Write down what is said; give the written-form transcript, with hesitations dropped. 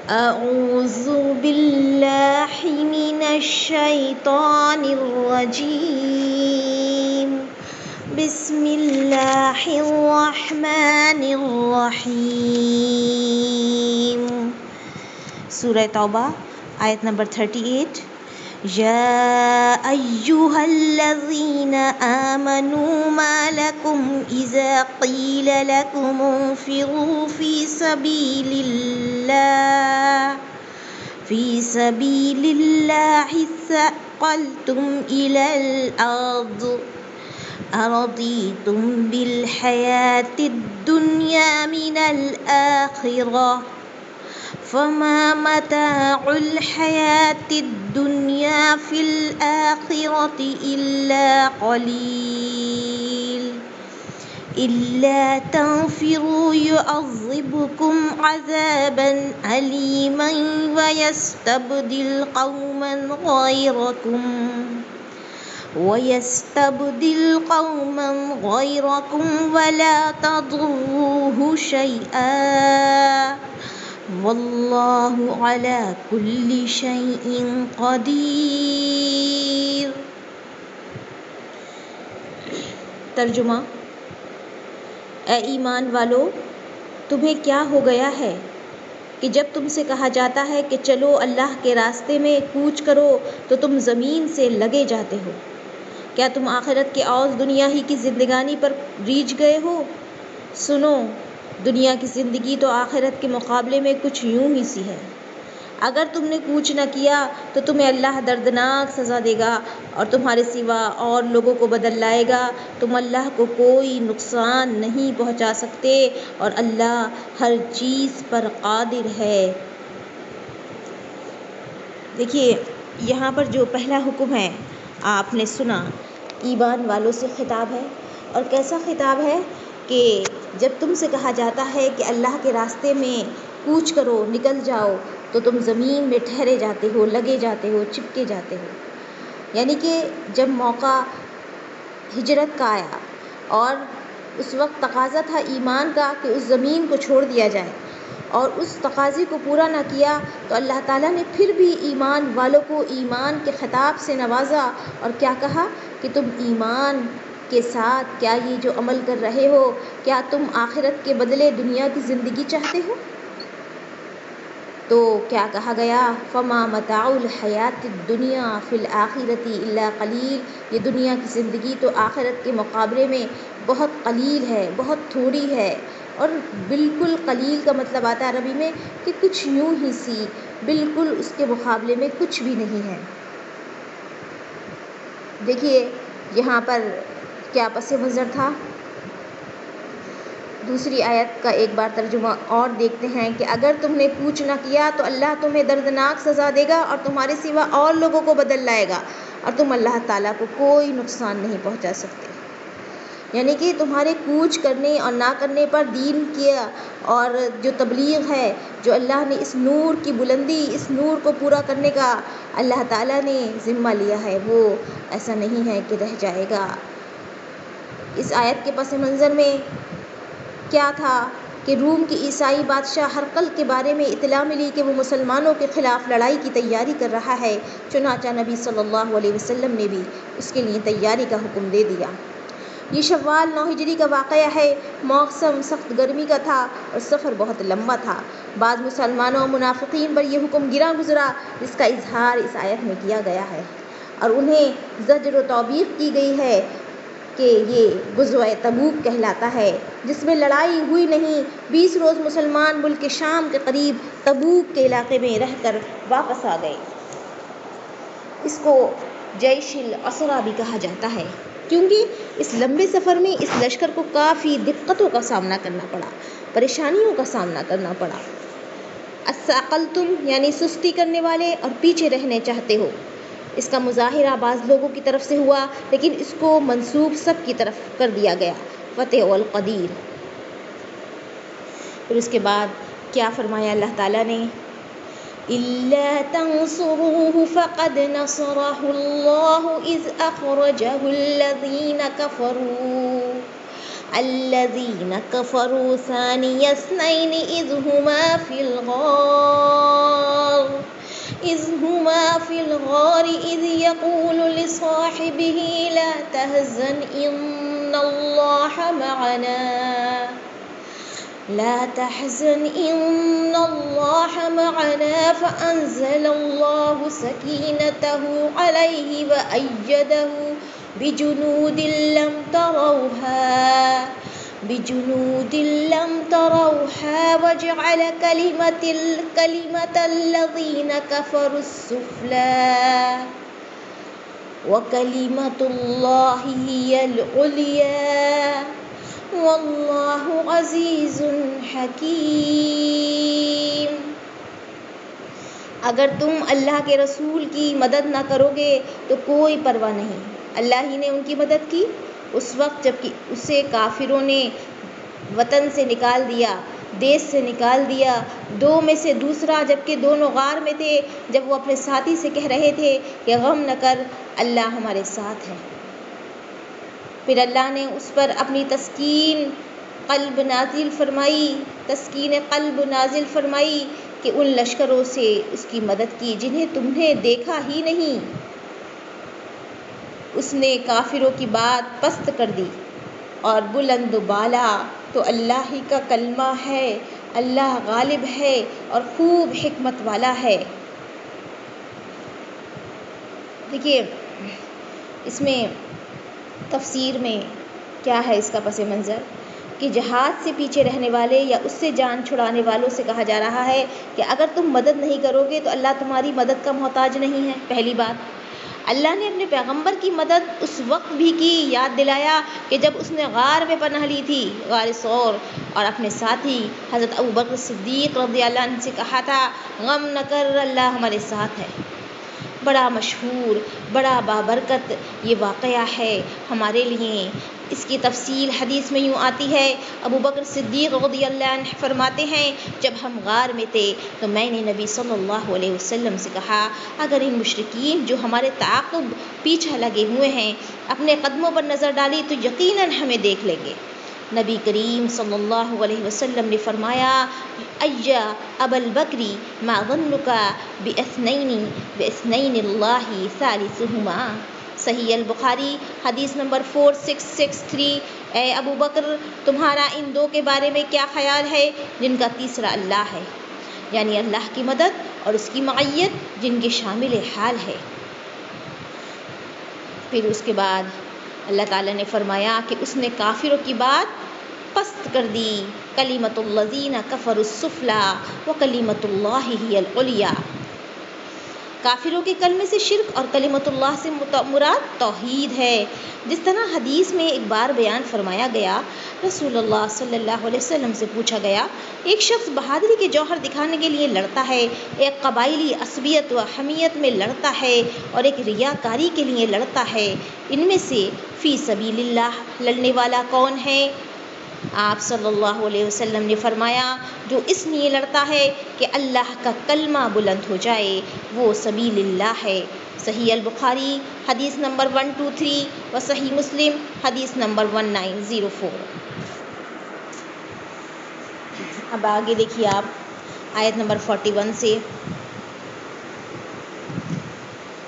أعوذ بالله من الشيطان الرجيم بسم الله الرحمن الرحیم. سورہ توبہ آیت نمبر 38. یا ایہا الذین آمنوا ما لکم اذا قیل لکم انفروا فی سبیل اللہ ثاقلتم الی الارض أرضيتم بالحياة الدنيا من الآخرة فما متاع الحياة الدنيا في الآخرة إلا قليل إلا تنفروا يعذبكم عذابا أليما ويستبدل قوما غيركم ولا تضروه شيئا والله على كل شيء قدير. ترجمہ: اے ایمان والو، تمہیں کیا ہو گیا ہے کہ جب تم سے کہا جاتا ہے کہ چلو اللہ کے راستے میں کوچ کرو تو تم زمین سے لگے جاتے ہو؟ کیا تم آخرت کے عوض دنیا ہی کی زندگانی پر ریجھ گئے ہو؟ سنو، دنیا کی زندگی تو آخرت کے مقابلے میں کچھ یوں ہی سی ہے. اگر تم نے کوچ نہ کیا تو تمہیں اللہ دردناک سزا دے گا اور تمہارے سوا اور لوگوں کو بدل لائے گا. تم اللہ کو کوئی نقصان نہیں پہنچا سکتے اور اللہ ہر چیز پر قادر ہے. دیکھیے، یہاں پر جو پہلا حکم ہے آپ نے سنا، ایمان والوں سے خطاب ہے. اور کیسا خطاب ہے کہ جب تم سے کہا جاتا ہے کہ اللہ کے راستے میں کوچ کرو، نکل جاؤ، تو تم زمین میں ٹھہرے جاتے ہو، لگے جاتے ہو، چپکے جاتے ہو. یعنی کہ جب موقع ہجرت کا آیا اور اس وقت تقاضا تھا ایمان کا کہ اس زمین کو چھوڑ دیا جائے، اور اس تقاضے کو پورا نہ کیا تو اللہ تعالیٰ نے پھر بھی ایمان والوں کو ایمان کے خطاب سے نوازا اور کیا کہا کہ تم ایمان کے ساتھ کیا یہ جو عمل کر رہے ہو، کیا تم آخرت کے بدلے دنیا کی زندگی چاہتے ہو؟ تو کیا کہا گیا؟ فما متاع الحیات الدنیا فی الآخرۃ الا قلیل. یہ دنیا کی زندگی تو آخرت کے مقابلے میں بہت قلیل ہے، بہت تھوڑی ہے. اور بالکل قلیل کا مطلب آتا ہے عربی میں کہ کچھ یوں ہی سی، بالکل اس کے مقابلے میں کچھ بھی نہیں ہے. دیکھیے یہاں پر کیا پس منظر تھا. دوسری آیت کا ایک بار ترجمہ اور دیکھتے ہیں کہ اگر تم نے کوچ نہ کیا تو اللہ تمہیں دردناک سزا دے گا اور تمہارے سوا اور لوگوں کو بدل لائے گا اور تم اللہ تعالیٰ کو کوئی نقصان نہیں پہنچا سکتے. یعنی کہ تمہارے کوچ کرنے اور نہ کرنے پر دین کیا اور جو تبلیغ ہے، جو اللہ نے اس نور کی بلندی، اس نور کو پورا کرنے کا اللہ تعالیٰ نے ذمہ لیا ہے، وہ ایسا نہیں ہے کہ رہ جائے گا. اس آیت کے پس منظر میں کیا تھا کہ روم کی عیسائی بادشاہ ہرقل کے بارے میں اطلاع ملی کہ وہ مسلمانوں کے خلاف لڑائی کی تیاری کر رہا ہے. چنانچہ نبی صلی اللہ علیہ وسلم نے بھی اس کے لیے تیاری کا حکم دے دیا. یہ شوال 9 ہجری کا واقعہ ہے. موسم سخت گرمی کا تھا اور سفر بہت لمبا تھا. بعض مسلمانوں اور منافقین پر یہ حکم گرا گزرا جس کا اظہار اس آیت میں کیا گیا ہے، اور انہیں زجر و توبیخ کی گئی ہے کہ یہ غزوہ تبوک کہلاتا ہے، جس میں لڑائی ہوئی نہیں. 20 روز مسلمان ملک شام کے قریب تبوک کے علاقے میں رہ کر واپس آ گئے. اس کو جیش العسرہ بھی کہا جاتا ہے کیونکہ اس لمبے سفر میں اس لشکر کو کافی دقتوں کا سامنا کرنا پڑا، پریشانیوں کا سامنا کرنا پڑا. اثقلتم یعنی سستی کرنے والے اور پیچھے رہنے چاہتے ہو. اس کا مظاہرہ بعض لوگوں کی طرف سے ہوا لیکن اس کو منسوب سب کی طرف کر دیا گیا، فتح والقدیر. پھر اس کے بعد کیا فرمایا اللہ تعالیٰ نے؟ إِلَّا تَنْصُرُوهُ فَقَدْ نَصَرَهُ اللَّهُ إِذْ أَخْرَجَهُ الَّذِينَ كَفَرُوا ثَانِيَ اثْنَيْنِ إِذْ هُمَا فِي الْغَارِ إِذْ يَقُولُ لِصَاحِبِهِ لَا تَحْزَنْ إِنَّ اللَّهَ مَعَنَا. أَلَّذِينَ كَفَرُوا ثَانِيَ اثْنَيْنِ إِذْ هُمَا قوله لا تحزن إن الله معنا لا تحزن إن الله معنا فأنزل الله سكينته عليه وأيده بجنود لم تروها وجعل كلمة الذين كفروا السفلى وكلمة الله هي العليا واللہ عزیز حکیم۔ اگر تم اللہ کے رسول کی مدد نہ کرو گے تو کوئی پرواہ نہیں، اللہ ہی نے ان کی مدد کی اس وقت جب کہ اسے کافروں نے وطن سے نکال دیا، دیش سے نکال دیا، دو میں سے دوسرا، جبکہ دونوں غار میں تھے، جب وہ اپنے ساتھی سے کہہ رہے تھے کہ غم نہ کر، اللہ ہمارے ساتھ ہے۔ پھر اللہ نے اس پر اپنی تسکین قلب نازل فرمائی کہ ان لشکروں سے اس کی مدد کی جنہیں تم نے دیکھا ہی نہیں۔ اس نے کافروں کی بات پست کر دی اور بلند و بالا تو اللہ ہی کا کلمہ ہے، اللہ غالب ہے اور خوب حکمت والا ہے۔ دیکھیے اس میں تفسیر میں کیا ہے اس کا پس منظر کہ جہاد سے پیچھے رہنے والے یا اس سے جان چھڑانے والوں سے کہا جا رہا ہے کہ اگر تم مدد نہیں کرو گے تو اللہ تمہاری مدد کا محتاج نہیں ہے۔ پہلی بات، اللہ نے اپنے پیغمبر کی مدد اس وقت بھی کی، یاد دلایا کہ جب اس نے غار میں پناہ لی تھی، غار ثور، اور اپنے ساتھی حضرت ابوبکر صدیق رضی اللہ عنہ سے کہا تھا غم نہ کر، اللہ ہمارے ساتھ ہے۔ بڑا مشہور، بڑا بابرکت یہ واقعہ ہے ہمارے لیے۔ اس کی تفصیل حدیث میں یوں آتی ہے، ابوبکر صدیق رضی اللہ عنہ فرماتے ہیں جب ہم غار میں تھے تو میں نے نبی صلی اللہ علیہ وسلم سے کہا اگر ان مشرکین جو ہمارے تعاقب پیچھے لگے ہوئے ہیں اپنے قدموں پر نظر ڈالی تو یقیناً ہمیں دیکھ لیں گے۔ نبی کریم صلی اللہ علیہ وسلم نے فرمایا ایا ابا البکری ما ظنک باثنین اللہ ثالثہما، صحیح البخاری حدیث نمبر 4663۔ اے ابو بکر تمہارا ان دو کے بارے میں کیا خیال ہے جن کا تیسرا اللہ ہے، یعنی اللہ کی مدد اور اس کی معیت جن کے شامل حال ہے۔ پھر اس کے بعد اللہ تعالیٰ نے فرمایا کہ اس نے کافروں کی بات پست کر دی، کلمۃ الذین کفروا السفلی وکلمۃ اللہ ہی العلیٰ۔ کافروں کے کلمے سے شرک اور کلمۃ اللہ سے مراد توحید ہے۔ جس طرح حدیث میں ایک بار بیان فرمایا گیا، رسول اللہ صلی اللہ علیہ وسلم سے پوچھا گیا ایک شخص بہادری کے جوہر دکھانے کے لیے لڑتا ہے، ایک قبائلی عصبیت و حمیت میں لڑتا ہے اور ایک ریاکاری کے لیے لڑتا ہے، ان میں سے فی سبیل اللہ لڑنے والا کون ہے؟ آپ صلی اللہ علیہ وسلم نے فرمایا جو اس لیے لڑتا ہے کہ اللہ کا کلمہ بلند ہو جائے وہ سبیل اللہ ہے۔ صحیح البخاری حدیث نمبر 123 و صحیح مسلم حدیث نمبر 1904۔ اب آگے دیکھیے آپ آیت نمبر 41 سے